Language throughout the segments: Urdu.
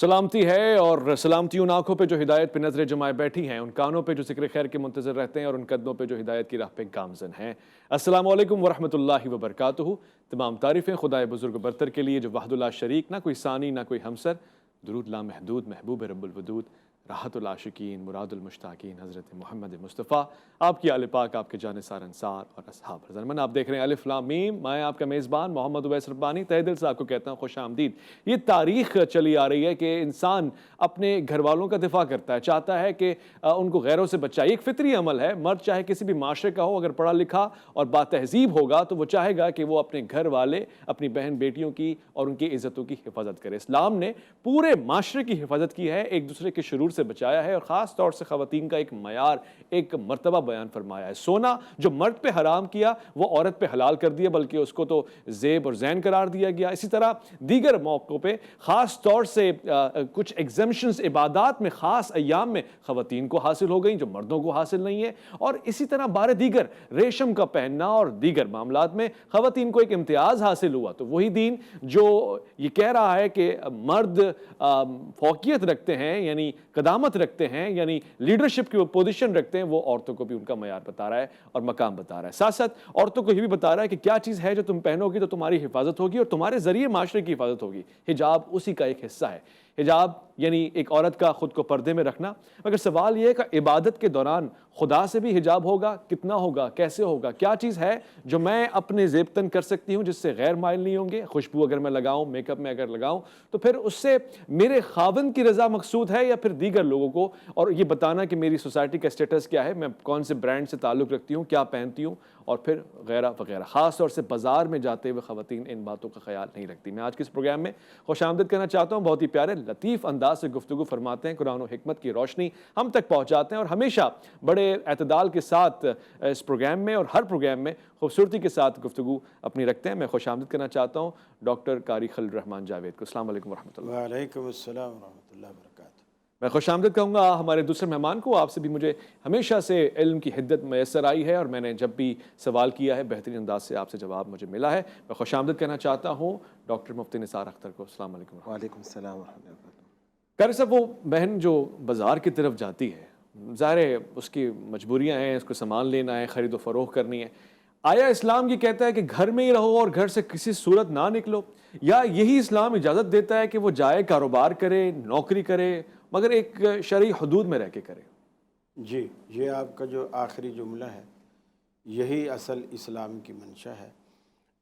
سلامتی ہے اور سلامتی ان آنکھوں پہ جو ہدایت پہ نظریں جمائے بیٹھی ہیں، ان کانوں پہ جو ذکر خیر کے منتظر رہتے ہیں اور ان قدموں پہ جو ہدایت کی راہ پہ گامزن ہیں۔ السلام علیکم ورحمۃ اللہ وبرکاتہ۔ تمام تعریفیں خدائے بزرگ برتر کے لیے جو وحد اللہ شریک، نہ کوئی ثانی نہ کوئی ہمسر، درود لامحدود محبوب رب الودود، راحت العاشقین مراد المشتاقین حضرت محمد مصطفیٰ، آپ کی آل پاک، آپ کے جانثار انصار اور اصحاب رضوان۔ آپ دیکھ رہے ہیں الف لام میم، میں آپ کا میزبان محمد اویس ربانی تہہ دل سے آپ کو کہتا ہوں خوش آمدید۔ یہ تاریخ چلی آ رہی ہے کہ انسان اپنے گھر والوں کا دفاع کرتا ہے، چاہتا ہے کہ ان کو غیروں سے بچائے۔ ایک فطری عمل ہے، مرد چاہے کسی بھی معاشرے کا ہو، اگر پڑھا لکھا اور با تہذیب ہوگا تو وہ چاہے گا کہ وہ اپنے گھر والے، اپنی بہن بیٹیوں کی اور ان کی عزتوں کی حفاظت کرے۔ اسلام نے پورے معاشرے کی حفاظت کی ہے، ایک دوسرے کے شرور سے بچایا ہے، اور خاص طور سے خواتین کا ایک معیار، ایک مرتبہ بیان فرمایا ہے۔ سونا جو مرد پہ حرام کیا وہ عورت پہ حلال کر دیا، بلکہ اس کو تو زیب اور زین قرار دیا گیا۔ اسی طرح دیگر موقعوں پہ خاص طور سے کچھ ایگزمپشنز عبادات میں، خاص ایام میں خواتین کو حاصل ہو گئیں جو مردوں کو حاصل نہیں ہے، اور اسی طرح بارے دیگر ریشم کا پہننا اور دیگر معاملات میں خواتین کو ایک امتیاز حاصل ہوا۔ تو وہی دین جو یہ کہہ رہا ہے کہ مرد فوقیت رکھتے ہیں، یعنی قدامت رکھتے ہیں، یعنی لیڈرشپ کی پوزیشن رکھتے ہیں، وہ عورتوں کو بھی ان کا معیار بتا رہا ہے اور مقام بتا رہا ہے۔ ساتھ ساتھ عورتوں کو یہ بھی بتا رہا ہے کہ کیا چیز ہے جو تم پہنو گی تو تمہاری حفاظت ہوگی اور تمہارے ذریعے معاشرے کی حفاظت ہوگی۔ حجاب اسی کا ایک حصہ ہے۔ حجاب یعنی ایک عورت کا خود کو پردے میں رکھنا، مگر سوال یہ ہے کہ عبادت کے دوران خدا سے بھی حجاب ہوگا، کتنا ہوگا، کیسے ہوگا، کیا چیز ہے جو میں اپنے زیب تن کر سکتی ہوں جس سے غیر مائل نہیں ہوں گے؟ خوشبو اگر میں لگاؤں، میک اپ میں اگر لگاؤں تو پھر اس سے میرے خاوند کی رضا مقصود ہے یا پھر دیگر لوگوں کو، اور یہ بتانا کہ میری سوسائٹی کا اسٹیٹس کیا ہے، میں کون سے برانڈ سے تعلق رکھتی ہوں، کیا پہنتی ہوں، اور پھر غیرہ وغیرہ۔ خاص طور سے بازار میں جاتے ہوئے خواتین ان باتوں کا خیال نہیں رکھتی۔ میں آج کے اس پروگرام میں خوش آمدید کرنا چاہتا ہوں، بہت ہی پیارے لطیف انداز سے گفتگو فرماتے ہیں، قرآن و حکمت کی روشنی ہم تک پہنچاتے ہیں، اور ہمیشہ بڑے اعتدال کے ساتھ اس پروگرام میں اور ہر پروگرام میں خوبصورتی کے ساتھ گفتگو اپنی رکھتے ہیں۔ میں خوش آمدید کرنا چاہتا ہوں ڈاکٹر قاری خلیل الرحمان جاوید کو۔ السلام علیکم ورحمۃ اللہ۔ وعلیکم السلام ورحمۃ اللہ وبرکاتہ۔ میں خوش آمدید کہوں گا ہمارے دوسرے مہمان کو۔ آپ سے بھی مجھے ہمیشہ سے علم کی حدت میسر آئی ہے، اور میں نے جب بھی سوال کیا ہے بہترین انداز سے آپ سے جواب مجھے ملا ہے۔ میں خوش آمدید کہنا چاہتا ہوں ڈاکٹر مفتی نثار اختر کو۔ السلام علیکم۔ وعلیکم السلام ورحمۃ اللہ وبرکاتہ۔ قاری صاحب، وہ بہن جو بازار کی طرف جاتی ہے، ظاہر ہے اس کی مجبوریاں ہیں، اس کو سامان لینا ہے، خرید و فروخت کرنی ہے، آیا اسلام یہ کہتا ہے کہ گھر میں ہی رہو اور گھر سے کسی صورت نہ نکلو، یا یہی اسلام اجازت دیتا ہے کہ وہ جائے کاروبار کرے، نوکری کرے، مگر ایک شرعی حدود میں رہ کے کرے؟ جی، یہ آپ کا جو آخری جملہ ہے یہی اصل اسلام کی منشا ہے۔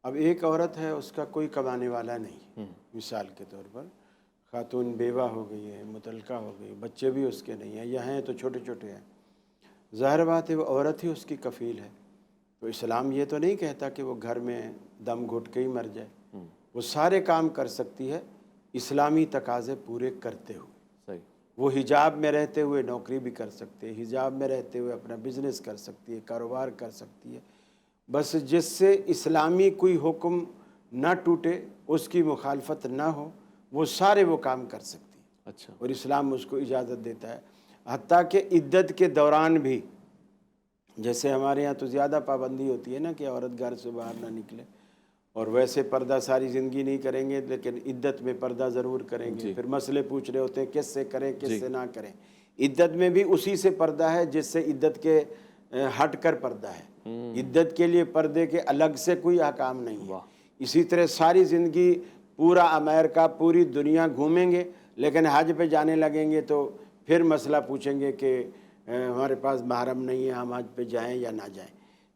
اب ایک عورت ہے، اس کا کوئی کمانے والا نہیں، مثال کے طور پر خاتون بیوہ ہو گئی ہے، مطلقہ ہو گئی، بچے بھی اس کے نہیں ہیں، یا ہیں تو چھوٹے چھوٹے ہیں، ظاہر بات ہے وہ عورت ہی اس کی کفیل ہے۔ تو اسلام یہ تو نہیں کہتا کہ وہ گھر میں دم گھٹ کے ہی مر جائے، وہ سارے کام کر سکتی ہے اسلامی تقاضے پورے کرتے ہوئے۔ صحیح۔ وہ حجاب میں رہتے ہوئے نوکری بھی کر سکتے ہیں، حجاب میں رہتے ہوئے اپنا بزنس کر سکتی ہے، کاروبار کر سکتی ہے، بس جس سے اسلامی کوئی حکم نہ ٹوٹے، اس کی مخالفت نہ ہو، وہ سارے وہ کام کر سکتی ہے۔ اچھا۔ اور اسلام اس کو اجازت دیتا ہے، حتیٰ کہ عدت کے دوران بھی۔ جیسے ہمارے یہاں تو زیادہ پابندی ہوتی ہے نا کہ عورت گھر سے باہر نہ نکلے، اور ویسے پردہ ساری زندگی نہیں کریں گے لیکن عدت میں پردہ ضرور کریں گے۔ پھر مسئلے پوچھ رہے ہوتے ہیں کس سے کریں کس سے نہ کریں۔ عدت میں بھی اسی سے پردہ ہے جس سے عدت کے ہٹ کر پردہ ہے، عدت کے لیے پردے کے الگ سے کوئی احکام نہیں ہے۔ اسی طرح ساری زندگی پورا امریکہ، پوری دنیا گھومیں گے، لیکن حج پہ جانے لگیں گے تو پھر مسئلہ پوچھیں گے کہ ہمارے پاس محرم نہیں ہے، ہم حج پہ جائیں یا نہ جائیں۔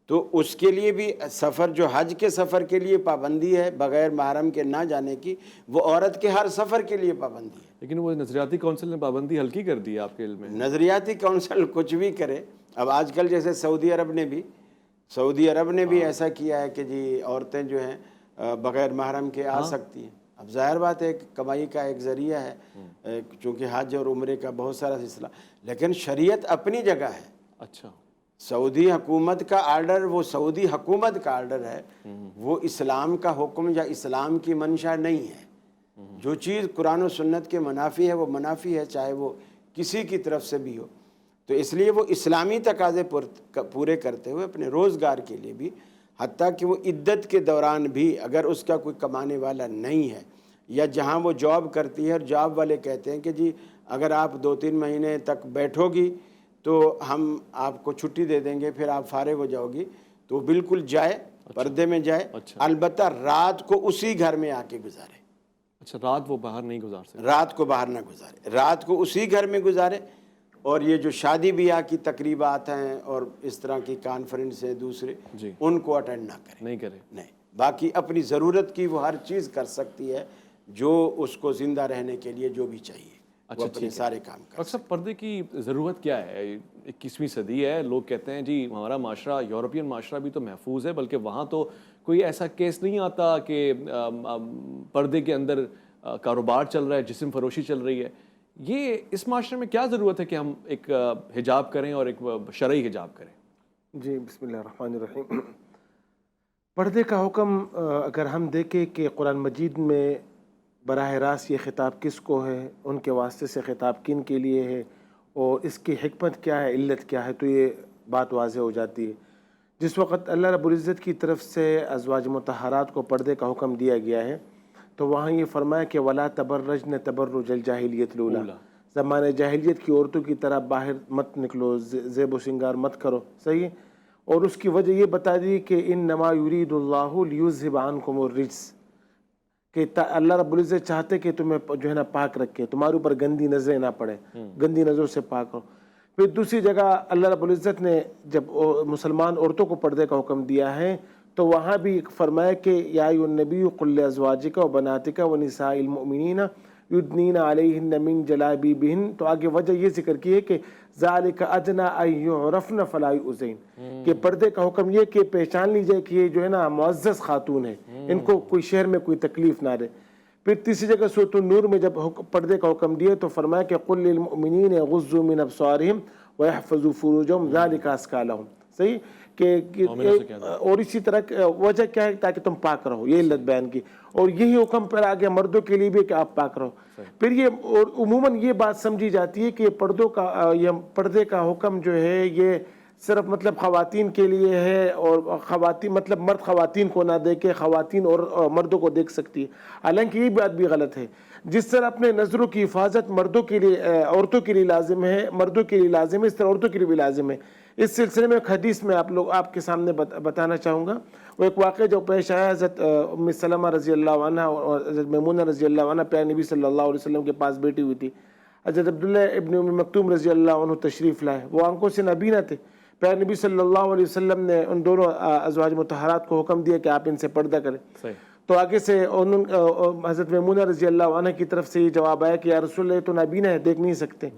تو اس کے لیے بھی سفر، جو حج کے سفر کے لیے پابندی ہے بغیر محرم کے نہ جانے کی، وہ عورت کے ہر سفر کے لیے پابندی ہے۔ لیکن وہ نظریاتی کونسل نے پابندی ہلکی کر دی ہے آپ کے علم میں؟ نظریاتی کونسل کچھ بھی کرے، اب آج کل جیسے سعودی عرب نے بھی ایسا کیا ہے کہ جی عورتیں جو ہیں بغیر محرم کے آ سکتی ہیں۔ اب ظاہر بات ہے کمائی کا ایک ذریعہ ہے، چونکہ حج اور عمرے کا بہت سارا سلسلہ، لیکن شریعت اپنی جگہ ہے۔ اچھا۔ سعودی حکومت کا آرڈر وہ سعودی حکومت کا آرڈر ہے، وہ اسلام کا حکم یا اسلام کی منشا نہیں ہے۔ جو چیز قرآن و سنت کے منافی ہے وہ منافی ہے، چاہے وہ کسی کی طرف سے بھی ہو۔ تو اس لیے وہ اسلامی تقاضے پورے کرتے ہوئے اپنے روزگار کے لیے بھی، حتیٰ کہ وہ عدت کے دوران بھی اگر اس کا کوئی کمانے والا نہیں ہے یا جہاں وہ جاب کرتی ہے اور جاب والے کہتے ہیں کہ جی اگر آپ 2-3 مہینے تک بیٹھو گی تو ہم آپ کو چھٹی دے دیں گے، پھر آپ فارغ ہو جاؤ گی، تو وہ بالکل جائے، پردے میں جائے، اچھا البتہ رات کو اسی گھر میں آ کے گزارے، اچھا، رات وہ باہر نہیں گزار سکتے. رات کو باہر نہ گزارے، رات کو اسی گھر میں گزارے. اور یہ جو شادی بیاہ کی تقریبات ہیں اور اس طرح کی کانفرنس ہیں دوسرے، جی ان کو اٹینڈ نہ کرے. نہیں کرے. نہیں، باقی اپنی ضرورت کی وہ ہر چیز کر سکتی ہے جو اس کو زندہ رہنے کے لیے جو بھی چاہیے، وہ اپنے سارے کام کر. ڈاکٹر صاحب پردے کی ضرورت کیا ہے؟ 21ویں صدی ہے، لوگ کہتے ہیں جی ہمارا معاشرہ، یورپین معاشرہ بھی تو محفوظ ہے، بلکہ وہاں تو کوئی ایسا کیس نہیں آتا کہ پردے کے اندر کاروبار چل رہا ہے، جسم فروشی چل رہی ہے. یہ اس معاشرے میں کیا ضرورت ہے کہ ہم ایک حجاب کریں اور ایک شرعی حجاب کریں؟ جی بسم اللہ الرحمن الرحیم. پردے کا حکم اگر ہم دیکھیں کہ قرآن مجید میں براہ راست یہ خطاب کس کو ہے، ان کے واسطے سے خطاب کن کے لیے ہے اور اس کی حکمت کیا ہے، علت کیا ہے، تو یہ بات واضح ہو جاتی ہے. جس وقت اللہ رب العزت کی طرف سے ازواج مطہرات کو پردے کا حکم دیا گیا ہے تو وہاں یہ فرمایا کہ ولا تبرجن تبرج الجاہلیت الاولی، زمانہ جاہلیت کی عورتوں کی طرح باہر مت نکلو، زیب و سنگار مت کرو. صحیح. اور اس کی وجہ یہ بتا دی کہ انما یرید اللہ لیذھب عنکم الرجس، کہ اللہ رب العزت چاہتے کہ تمہیں جو ہے نا پاک رکھے، تمہارے اوپر گندی نظریں نہ پڑے، گندی نظروں سے پاک ہو. پھر دوسری جگہ اللہ رب العزت نے جب مسلمان عورتوں کو پردے کا حکم دیا ہے تو وہاں بھی فرمایا کہ یا ایھا النبی قل لازواجک و بناتک و نساء المؤمنین یدنین علیہن من جلابیبہن. تو آگے وجہ یہ ذکر کی ہے کہ ذالک ادنی ان یعرفن فلا یؤذین، کہ پردے کا حکم یہ کہ پہچان لی جائے کہ یہ جو ہے نا معزز خاتون ہے، ان کو کوئی شہر میں کوئی تکلیف نہ رہے. پھر تیسری جگہ سورۃ النور میں جب پردے کا حکم دیا تو فرمایا کہ قل للمؤمنین یغضوا من ابصارہم ویحفظوا فروجہم ذالک ازکی لہم. صحیح. اور اسی طرح وجہ کیا ہے؟ تاکہ تم پاک رہو، یہ علت بیان کی. اور یہی حکم پھر آگے مردوں کے لیے بھی کہ آپ پاک رہو. پھر یہ عموماً یہ بات سمجھی جاتی ہے کہ پردے کا حکم جو ہے یہ صرف مطلب خواتین کے لیے ہے، اور خواتین مطلب مرد خواتین کو نہ دیکھے، خواتین اور مردوں کو دیکھ سکتی ہے. حالانکہ یہ بات بھی غلط ہے. جس طرح اپنے نظروں کی حفاظت مردوں کے لیے عورتوں کے لیے لازم ہے، مردوں کے لیے لازم ہے، اس طرح عورتوں کے لیے بھی لازم ہے. اس سلسلے میں ایک حدیث میں آپ کے سامنے بتانا چاہوں گا. وہ ایک واقعہ جو پیش آیا حضرت ام سلمہ رضی اللہ عنہ اور حضرت میمونہ رضی اللہ عنہ پیارے نبی صلی اللہ علیہ وسلم کے پاس بیٹھی ہوئی تھی. حضرت عبداللہ ابن ام مکتوم رضی اللہ عنہ تشریف لائے. وہ آنکھوں سے نابینا تھے. پیارے نبی صلی اللہ علیہ وسلم نے ان دونوں ازواج مطہرات کو حکم دیا کہ آپ ان سے پردہ کریں. تو آگے سے حضرت میمونہ رضی اللہ عنہ کی طرف سے یہ جواب آیا کہ یا رسول اللہ تو نابینا ہے، دیکھ نہیں سکتے.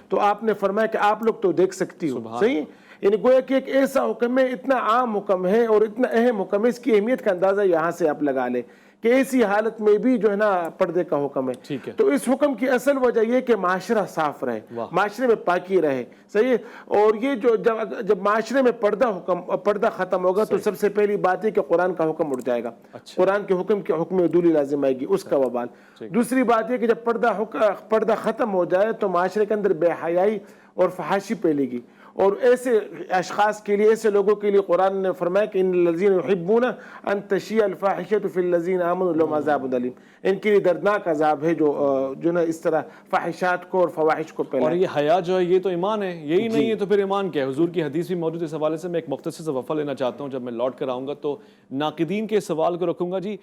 تو آپ نے فرمایا کہ آپ لوگ تو دیکھ سکتی ہو. صحیح. یعنی گویا کہ ایک ایسا حکم ہے، اتنا عام حکم ہے اور اتنا اہم حکم ہے، اس کی اہمیت کا اندازہ یہاں سے آپ لگا لیں کہ ایسی حالت میں بھی جو ہے نا پردے کا حکم ہے. تو اس حکم کی اصل وجہ یہ کہ معاشرہ صاف رہے، معاشرے میں پاکی رہے. صحیح. اور یہ جو جب معاشرے میں پردہ ختم ہوگا تو سب سے پہلی بات ہے کہ قرآن کا حکم اٹھ جائے گا. قرآن کے حکم کے حکم عدولی لازم آئے گی، اس کا وبال. دوسری بات یہ کہ جب پردہ ختم ہو جائے تو معاشرے کے اندر بے حیائی اور فحاشی پھیلے گی. اور ایسے اشخاص کے لیے، ایسے لوگوں کے لیے قرآن نے فرمایا کہ ان الذین یحبون ان تشیع الفاحشۃ فی الذین آمنوا لهم عذاب الیم. ان کے لیے دردناک عذاب ہے جو نا اس طرح فاحشات کو اور فواحش کو پھیلائے. اور یہ حیا جو ہے یہ تو ایمان ہے، یہی نہیں ہے تو پھر ایمان کیا ہے؟ حضور کی حدیث بھی موجود ہے. اس حوالے سے میں ایک مختصر سا وقفہ لینا چاہتا ہوں. جب میں لوٹ کر آؤں گا تو ناقدین کے سوال کو رکھوں گا. جی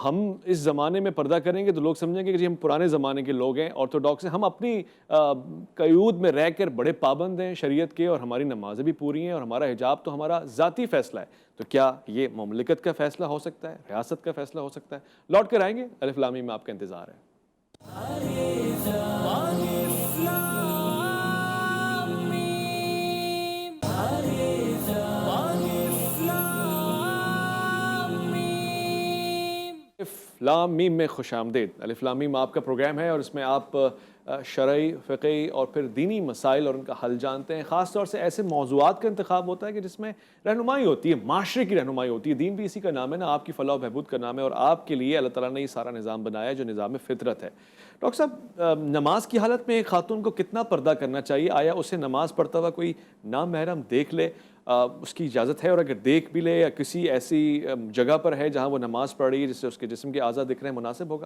ہم اس زمانے میں پردہ کریں گے تو لوگ سمجھیں گے کہ جی ہم پرانے زمانے کے لوگ ہیں، آرتھوڈاکس ہیں، ہم اپنی قیود میں رہ کر بڑے پابند ہیں شریعت کے، اور ہماری نمازیں بھی پوری ہیں، اور ہمارا حجاب تو ہمارا ذاتی فیصلہ ہے. تو کیا یہ مملکت کا فیصلہ ہو سکتا ہے، ریاست کا فیصلہ ہو سکتا ہے؟ لوٹ کر آئیں گے. الف لام میم میں آپ کا انتظار ہے. الف لام میم میں خوش آمدید. الف لام میم آپ کا پروگرام ہے اور اس میں آپ شرعی، فقہی اور پھر دینی مسائل اور ان کا حل جانتے ہیں. خاص طور سے ایسے موضوعات کا انتخاب ہوتا ہے کہ جس میں رہنمائی ہوتی ہے، معاشرے کی رہنمائی ہوتی ہے. دین بھی اسی کا نام ہے نا، آپ کی فلاح و بہبود کا نام ہے، اور آپ کے لیے اللہ تعالیٰ نے یہ سارا نظام بنایا ہے جو نظام فطرت ہے. ڈاکٹر صاحب نماز کی حالت میں ایک خاتون کو کتنا پردہ کرنا چاہیے؟ آیا اسے نماز پڑھتا ہوا کوئی نامحرم دیکھ لے، اس کی اجازت ہے؟ اور اگر دیکھ بھی لے یا کسی ایسی جگہ پر ہے جہاں وہ نماز پڑھ رہی ہے جس سے اس کے جسم کے اعضاء دکھ رہے ہیں، مناسب ہوگا؟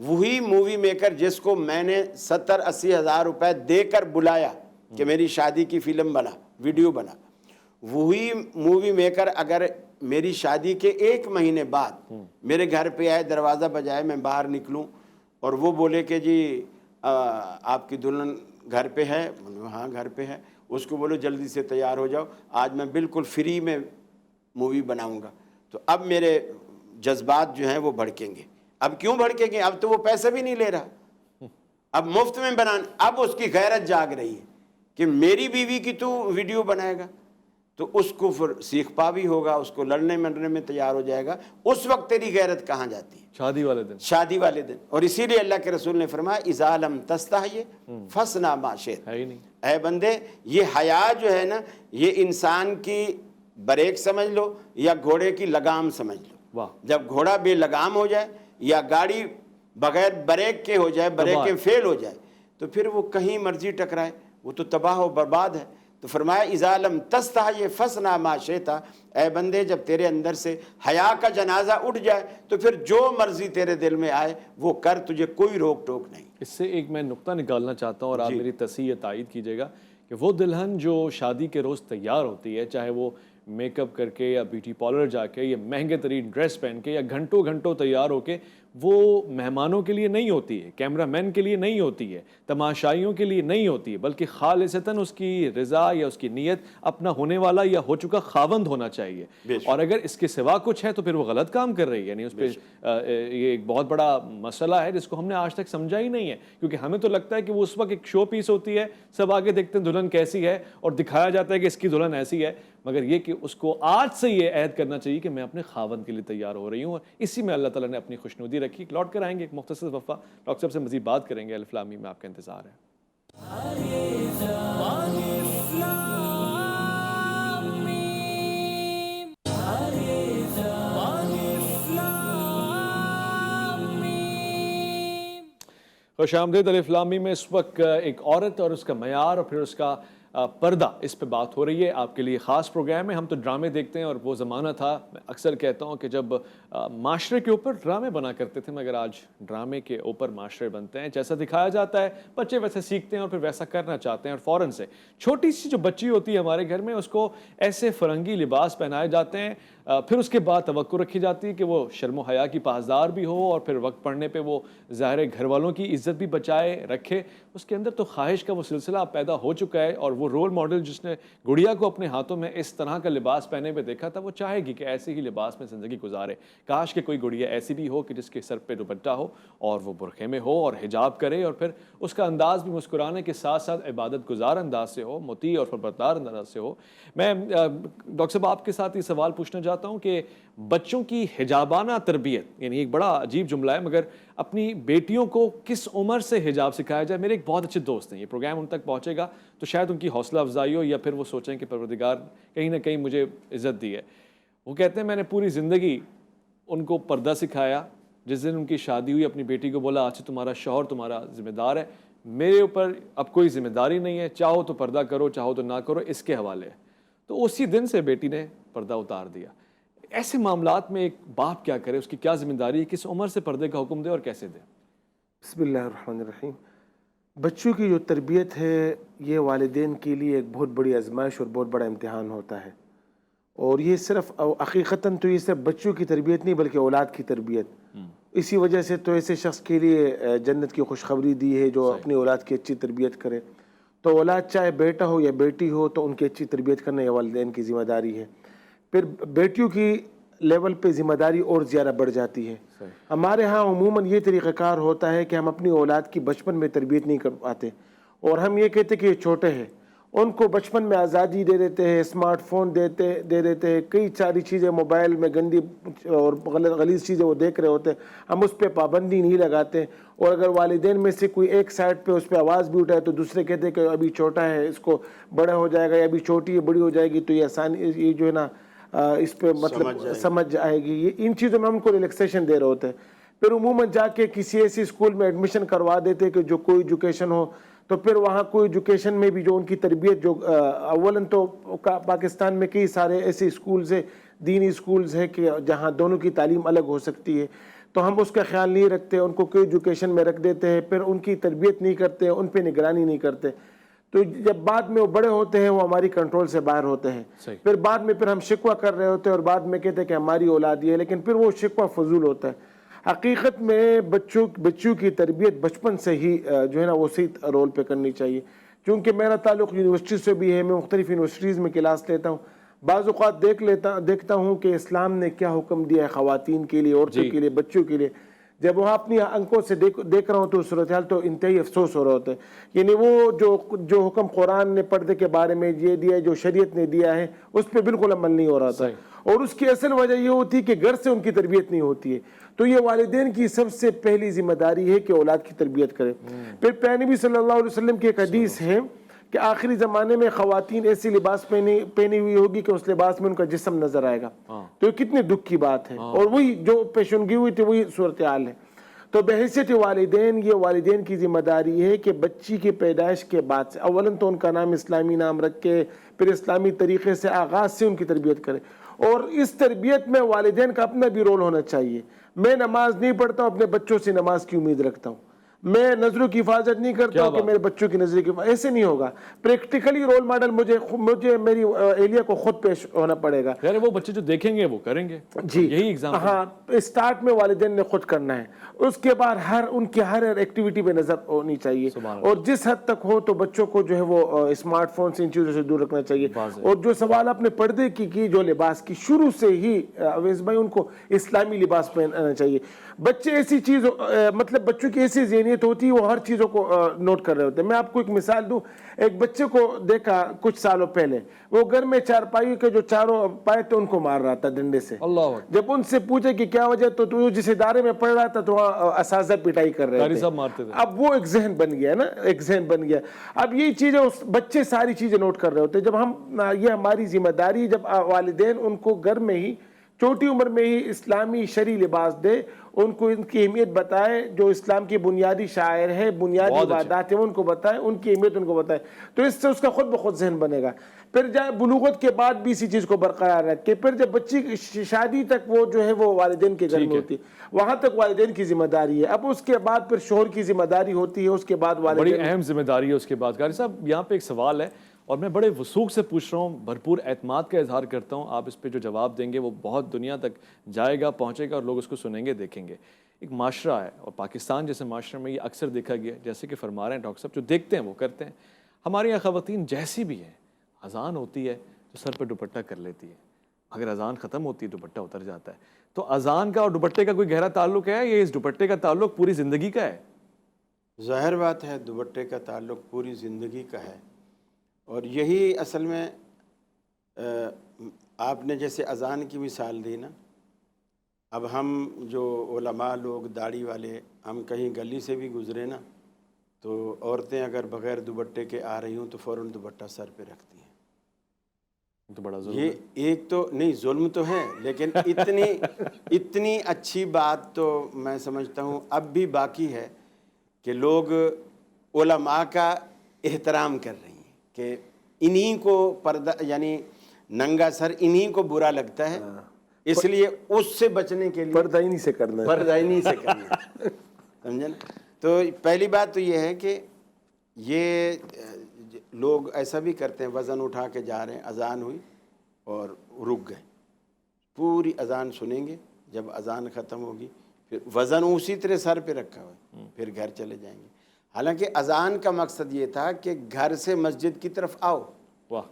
وہی مووی میکر جس کو میں نے 70-80 ہزار روپے دے کر بلایا کہ میری شادی کی فلم بنا، ویڈیو بنا، وہی مووی میکر اگر میری شادی کے 1 مہینے بعد میرے گھر پہ آئے، دروازہ بجائے، میں باہر نکلوں اور وہ بولے کہ جی آپ کی دلہن گھر پہ ہے، ہاں گھر پہ ہے، اس کو بولو جلدی سے تیار ہو جاؤ، آج میں بالکل فری میں مووی بناؤں گا، تو اب میرے جذبات جو ہیں وہ بھڑکیں گے۔ اب کیوں بھڑکیں گے؟ اب تو وہ پیسے بھی نہیں لے رہا، اب مفت میں اب اس کی غیرت جاگ رہی ہے کہ میری بیوی کی تو ویڈیو بنائے گا، تو اس کو پھر سیکھ پا بھی ہوگا، اس کو لڑنے مرنے میں تیار ہو جائے گا۔ اس وقت تیری غیرت کہاں جاتی ہے؟ شادی والے دن، شادی والے دن۔ اور اسی لیے اللہ کے رسول نے فرمایا اذا لم تستحی فاصنع ما شئت، ہے ہی نہیں۔ اے بندے یہ حیا جو ہے نا، یہ انسان کی بریک سمجھ لو یا گھوڑے کی لگام سمجھ لو۔ واہ، جب گھوڑا بے لگام ہو جائے یا گاڑی بغیر بریک کے ہو جائے، بریکیں فیل ہو جائے، تو پھر وہ کہیں مرضی ٹکرائے، وہ تو تباہ و برباد ہے۔ تو فرمایا اذا لم تستحی فاصنع ما شئت، اے بندے جب تیرے اندر سے حیا کا جنازہ اٹھ جائے تو پھر جو مرضی تیرے دل میں آئے وہ کر، تجھے کوئی روک ٹوک نہیں۔ اس سے ایک میں نقطہ نکالنا چاہتا ہوں اور آپ میری تصحیح تائید کیجیے گا کہ وہ دلہن جو شادی کے روز تیار ہوتی ہے، چاہے وہ میک اپ کر کے یا بیوٹی پارلر جا کے یا مہنگے ترین ڈریس پہن کے یا گھنٹوں گھنٹوں تیار ہو کے، وہ مہمانوں کے لیے نہیں ہوتی ہے، کیمرہ مین کے لیے نہیں ہوتی ہے، تماشائیوں کے لیے نہیں ہوتی ہے، بلکہ خالصتاً اس کی رضا یا اس کی نیت اپنا ہونے والا یا ہو چکا خاوند ہونا چاہیے، اور اگر اس کے سوا کچھ ہے تو پھر وہ غلط کام کر رہی ہے۔ یعنی اس پہ یہ ایک بہت بڑا مسئلہ ہے جس کو ہم نے آج تک سمجھا ہی نہیں ہے، کیونکہ ہمیں تو لگتا ہے کہ وہ اس وقت ایک شو پیس ہوتی ہے، سب آگے دیکھتے ہیں دلہن کیسی ہے اور دکھایا جاتا ہے کہ اس کی دلہن ایسی ہے، مگر یہ کہ اس کو آج سے یہ عہد کرنا چاہیے کہ میں اپنے خاوند کے لیے تیار ہو رہی ہوں، اور اسی میں اللہ تعالیٰ نے اپنی خوشنودی رکھی۔ لوٹ کر آئیں گے ایک مختصر وقفہ، ڈاکٹر صاحب سے مزید بات کریں گے۔ الف لام میم میں آپ کا انتظار ہے۔ خوش آمدید۔ الف لام میم میں اس وقت ایک عورت اور اس کا معیار اور پھر اس کا پردہ، اس پہ بات ہو رہی ہے۔ آپ کے لیے خاص پروگرام ہے۔ ہم تو ڈرامے دیکھتے ہیں اور وہ زمانہ تھا، میں اکثر کہتا ہوں کہ جب معاشرے کے اوپر ڈرامے بنا کرتے تھے، مگر آج ڈرامے کے اوپر معاشرے بنتے ہیں۔ جیسا دکھایا جاتا ہے بچے ویسے سیکھتے ہیں اور پھر ویسا کرنا چاہتے ہیں، اور فوراً سے چھوٹی سی جو بچی ہوتی ہے ہمارے گھر میں، اس کو ایسے فرنگی لباس پہنائے جاتے ہیں، پھر اس کے بعد توقع رکھی جاتی ہے کہ وہ شرم و حیا کی پاسدار بھی ہو، اور پھر وقت پڑنے پہ وہ ظاہر گھر والوں کی عزت بھی بچائے رکھے۔ اس کے اندر تو خواہش کا وہ سلسلہ پیدا ہو چکا ہے، اور وہ رول ماڈل جس نے گڑیا کو اپنے ہاتھوں میں اس طرح کا لباس پہنے پہ دیکھا تھا، وہ چاہے گی کہ ایسے ہی لباس میں زندگی گزارے۔ کاش کہ کوئی گڑیا ایسی بھی ہو کہ جس کے سر پہ دوپٹہ ہو اور وہ برقعے میں ہو اور حجاب کرے، اور پھر اس کا انداز بھی مسکرانے کے ساتھ ساتھ عبادت گزار انداز سے ہو، مطیع اور فربردار انداز سے ہو۔ میں ڈاکٹر صاحب آپ کے ساتھ یہ سوال پوچھنا چاہتا ہوں کہ بچوں کی حجابانہ تربیت، یعنی ایک بڑا عجیب جملہ ہے، مگر اپنی بیٹیوں کو کس عمر سے حجاب سکھایا جائے؟ میرے ایک بہت اچھے دوست ہیں، یہ پروگرام ان تک پہنچے گا تو شاید ان کی حوصلہ افزائی ہو، یا پھر وہ سوچیں کہ پروردگار کہیں نہ کہیں مجھے عزت دی ہے۔ وہ کہتے ہیں میں نے پوری زندگی ان کو پردہ سکھایا، جس دن ان کی شادی ہوئی اپنی بیٹی کو بولا آج سے تمہارا شوہر تمہارا ذمہ دار ہے، میرے اوپر اب کوئی ذمہ داری نہیں ہے، چاہو تو پردہ کرو چاہو تو نہ کرو، اس کے حوالے ہے۔ تو اسی دن سے بیٹی نے پردہ اتار دیا۔ ایسے معاملات میں ایک باپ کیا کرے؟ اس کی کیا ذمہ داری ہے؟ کس عمر سے پردے کا حکم دے اور کیسے دے؟ بسم اللہ الرحمن الرحیم۔ بچوں کی جو تربیت ہے یہ والدین کے لیے ایک بہت بڑی آزمائش اور بہت بڑا امتحان ہوتا ہے، اور یہ صرف حقیقتاً تو یہ صرف بچوں کی تربیت نہیں بلکہ اولاد کی تربیت۔ اسی وجہ سے تو ایسے شخص کے لیے جنت کی خوشخبری دی ہے جو اپنی اولاد کی اچھی تربیت کرے۔ تو اولاد چاہے بیٹا ہو یا بیٹی ہو تو ان کی اچھی تربیت کرنا یہ والدین کی ذمہ داری ہے۔ پھر بیٹیوں کی لیول پہ ذمہ داری اور زیادہ بڑھ جاتی ہے۔ ہمارے ہاں عموماً یہ طریقہ کار ہوتا ہے کہ ہم اپنی اولاد کی بچپن میں تربیت نہیں کر پاتے، اور ہم یہ کہتے کہ یہ چھوٹے ہیں، ان کو بچپن میں آزادی دے دیتے ہیں، اسمارٹ فون دے دیتے ہیں، کئی ساری چیزیں موبائل میں گندی اور غلیظ چیزیں وہ دیکھ رہے ہوتے ہیں، ہم اس پہ پابندی نہیں لگاتے، اور اگر والدین میں سے کوئی ایک سائڈ پہ اس پہ آواز بھی اٹھائے تو دوسرے کہتے ہیں کہ ابھی چھوٹا ہے، اس کو بڑا ہو جائے گا، یا ابھی چھوٹی ہے بڑی ہو جائے گی تو یہ آسانی یہ جو ہے نا اس پہ مطلب سمجھ جائے گی۔ یہ ان چیزوں میں ہم کو ریلیکسیشن دے رہے ہوتے ہیں۔ پھر عموماً جا کے کسی ایسی اسکول میں ایڈمیشن کروا دیتے کہ جو کوئی ایجوکیشن ہو، تو پھر وہاں کوئی ایجوکیشن میں بھی جو ان کی تربیت جو اولاً تو پاکستان میں کئی سارے ایسے اسکولز ہیں، دینی اسکولز ہیں کہ جہاں دونوں کی تعلیم الگ ہو سکتی ہے، تو ہم اس کا خیال نہیں رکھتے، ان کو کوئی ایجوکیشن میں رکھ دیتے ہیں، پھر ان کی تربیت نہیں کرتے، ان پہ نگرانی نہیں کرتے، تو جب بعد میں وہ بڑے ہوتے ہیں وہ ہماری کنٹرول سے باہر ہوتے ہیں، پھر بعد میں پھر ہم شکوہ کر رہے ہوتے ہیں اور بعد میں کہتے ہیں کہ ہماری اولاد یہ ہے، لیکن پھر وہ شکوہ فضول ہوتا ہے۔ حقیقت میں بچوں کی تربیت بچپن سے ہی جو ہے نا وہ صحیح رول پہ کرنی چاہیے۔ چونکہ میرا تعلق یونیورسٹی سے بھی ہے، میں مختلف یونیورسٹیز میں کلاس لیتا ہوں، بعض اوقات دیکھتا ہوں کہ اسلام نے کیا حکم دیا ہے خواتین کے لیے، عورتوں کے لیے، بچوں کے لیے۔ جب وہاں اپنی آنکھوں سے دیکھ رہا ہوں تو صورتحال تو انتہائی افسوس ہو رہا ہوتا ہے، یعنی وہ جو حکم قرآن نے پردے کے بارے میں یہ دیا ہے، جو شریعت نے دیا ہے، اس پہ بالکل عمل نہیں ہو رہا تھا، اور اس کی اصل وجہ یہ ہوتی ہے کہ گھر سے ان کی تربیت نہیں ہوتی ہے۔ تو یہ والدین کی سب سے پہلی ذمہ داری ہے کہ اولاد کی تربیت کرے۔ پھر پیارے نبی صلی اللہ علیہ وسلم کی ایک حدیث ہے کہ آخری زمانے میں خواتین ایسی لباس پہنی ہوئی ہوگی کہ اس لباس میں ان کا جسم نظر آئے گا، تو یہ کتنے دکھ کی بات ہے، اور وہی جو پیشنگی ہوئی تھی وہی صورتحال ہے۔ تو بحیثیت والدین یہ والدین کی ذمہ داری ہے کہ بچی کی پیدائش کے بعد سے اولاً تو ان کا نام اسلامی نام رکھ کے پھر اسلامی طریقے سے آغاز سے ان کی تربیت کرے، اور اس تربیت میں والدین کا اپنا بھی رول ہونا چاہیے۔ میں نماز نہیں پڑھتا ہوں، اپنے بچوں سے نماز کی امید رکھتا ہوں، میں نظروں کی حفاظت نہیں کرتا ہوں کہ میرے بچوں کی نظر کی، ایسے نہیں ہوگا۔ پریکٹیکلی رول ماڈل مجھے میری اہلیہ کو خود پیش ہونا پڑے گا۔ یار وہ بچے جو دیکھیں گے وہ کریں گے، جی یہی ایگزامپل۔ ہاں، اسٹارٹ میں والدین نے خود کرنا ہے، اس کے بعد ان کی ہر ایکٹیویٹی پہ نظر ہونی چاہیے، اور جس حد تک ہو تو بچوں کو جو ہے وہ اسمارٹ فون سے ان چیزوں سے دور رکھنا چاہیے۔ اور جو سوال آپ نے پردے کی جو لباس کی، شروع سے ہی اویس بھائی ان کو اسلامی لباس پہننا چاہیے۔ بچے ایسی چیز مطلب بچوں کی ایسی ذہنیت ہوتی ہے، وہ ہر چیزوں کو نوٹ کر رہے ہوتے ہیں۔ میں آپ کو ایک مثال دوں، ایک بچے کو دیکھا کچھ سالوں پہلے، وہ گھر میں چارپائی کے جو چاروں پائے تھے ان کو مار رہا تھا ڈنڈے سے۔ جب ان سے پوچھے کہ کیا وجہ، تو جس ادارے میں پڑھ رہا تھا تو وہاں اساتذہ پٹائی کر رہے تھے۔ اب وہ ایک ذہن بن گیا نا، ایک ذہن بن گیا۔ اب یہ چیزیں بچے ساری چیزیں نوٹ کر رہے ہوتے ہیں۔ جب یہ ہماری ذمہ داری، جب والدین ان کو گھر میں ہی چھوٹی عمر میں ہی اسلامی شرعی لباس دے، ان کو ان کی اہمیت بتائے، جو اسلام کی بنیادی شاعر ہے، بنیادی عبادات ہیں، ان کو بتائے، ان کی اہمیت ان کو بتائے، تو اس سے اس کا خود بخود ذہن بنے گا۔ پھر جائے بلوغت کے بعد بھی اسی چیز کو برقرار رکھے، پھر جب بچی کی شادی تک وہ جو ہے وہ والدین کے گھر میں ہوتی ہے، وہاں تک والدین کی ذمہ داری ہے۔ اب اس کے بعد پھر شوہر کی ذمہ داری ہوتی ہے، اس کے بعد والدین، بڑی اہم ذمہ داری ہے اس کے بعد۔ قاری صاحب یہاں پہ ایک سوال ہے اور میں بڑے وثوق سے پوچھ رہا ہوں، بھرپور اعتماد کا اظہار کرتا ہوں، آپ اس پہ جو جواب دیں گے وہ بہت دنیا تک جائے گا، پہنچے گا، اور لوگ اس کو سنیں گے، دیکھیں گے۔ ایک معاشرہ ہے، اور پاکستان جیسے معاشرے میں یہ اکثر دیکھا گیا، جیسے کہ فرما رہے ہیں ڈاکٹر صاحب، جو دیکھتے ہیں وہ کرتے ہیں۔ ہمارے یہاں خواتین جیسی بھی ہیں، اذان ہوتی ہے تو سر پہ دوپٹہ کر لیتی ہے، اگر اذان ختم ہوتی ہے دوپٹہ اتر جاتا ہے۔ تو اذان کا اور دوپٹے کا کوئی گہرا تعلق ہے، یا اس دوپٹے کا تعلق پوری زندگی کا ہے؟ ظاہر بات ہے، دوپٹے کا تعلق پوری زندگی کا ہے، اور یہی اصل میں آپ نے جیسے اذان کی مثال دی نا، اب ہم جو علماء لوگ داڑھی والے، ہم کہیں گلی سے بھی گزرے نا تو عورتیں اگر بغیر دوپٹے کے آ رہی ہوں تو فوراً دوپٹہ سر پہ رکھتی ہیں۔ تو بڑا ظلم یہ ہے۔ ایک تو نہیں، ظلم تو ہے، لیکن اتنی اچھی بات تو میں سمجھتا ہوں اب بھی باقی ہے کہ لوگ علماء کا احترام کر رہی ہیں، کہ انہی کو پردہ، یعنی ننگا سر انہی کو برا لگتا ہے، اس لیے اس سے بچنے کے لیے پردہ سے کرنا ہے، پردہ سے کرنا ہے، سمجھے نا۔ تو پہلی بات تو یہ ہے کہ یہ لوگ ایسا بھی کرتے ہیں، وزن اٹھا کے جا رہے ہیں، اذان ہوئی اور رک گئے، پوری اذان سنیں گے، جب اذان ختم ہوگی پھر وزن اسی طرح سر پہ رکھا ہوا ہے، پھر گھر چلے جائیں گے۔ حالانکہ اذان کا مقصد یہ تھا کہ گھر سے مسجد کی طرف آؤ، واہ،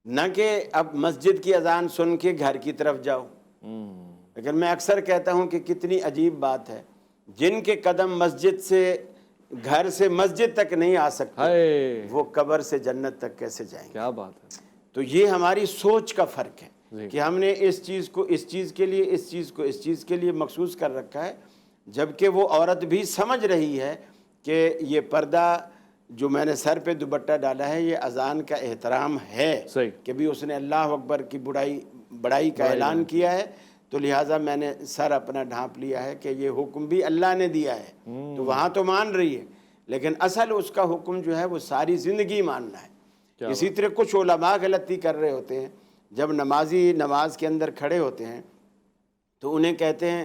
نہ کہ اب مسجد کی اذان سن کے گھر کی طرف جاؤ۔ لیکن میں اکثر کہتا ہوں کہ کتنی عجیب بات ہے، جن کے قدم مسجد سے، گھر سے مسجد تک نہیں آ سکتے، وہ قبر سے جنت تک کیسے جائیں گے؟ کیا بات ہے۔ تو یہ ہماری سوچ کا فرق ہے کہ ہم نے اس چیز کو اس چیز کے لیے، اس چیز کو اس چیز کے لیے مخصوص کر رکھا ہے، جبکہ وہ عورت بھی سمجھ رہی ہے کہ یہ پردہ جو میں نے سر پہ دوپٹہ ڈالا ہے یہ اذان کا احترام ہے، کہ بھی اس نے اللہ اکبر کی بڑائی کا اعلان کیا ہے، تو لہٰذا میں نے سر اپنا ڈھانپ لیا ہے کہ یہ حکم بھی اللہ نے دیا ہے، تو وہاں تو مان رہی ہے، لیکن اصل اس کا حکم جو ہے وہ ساری زندگی ماننا ہے۔ اسی طرح کچھ علماء غلطی کر رہے ہوتے ہیں، جب نمازی نماز کے اندر کھڑے ہوتے ہیں تو انہیں کہتے ہیں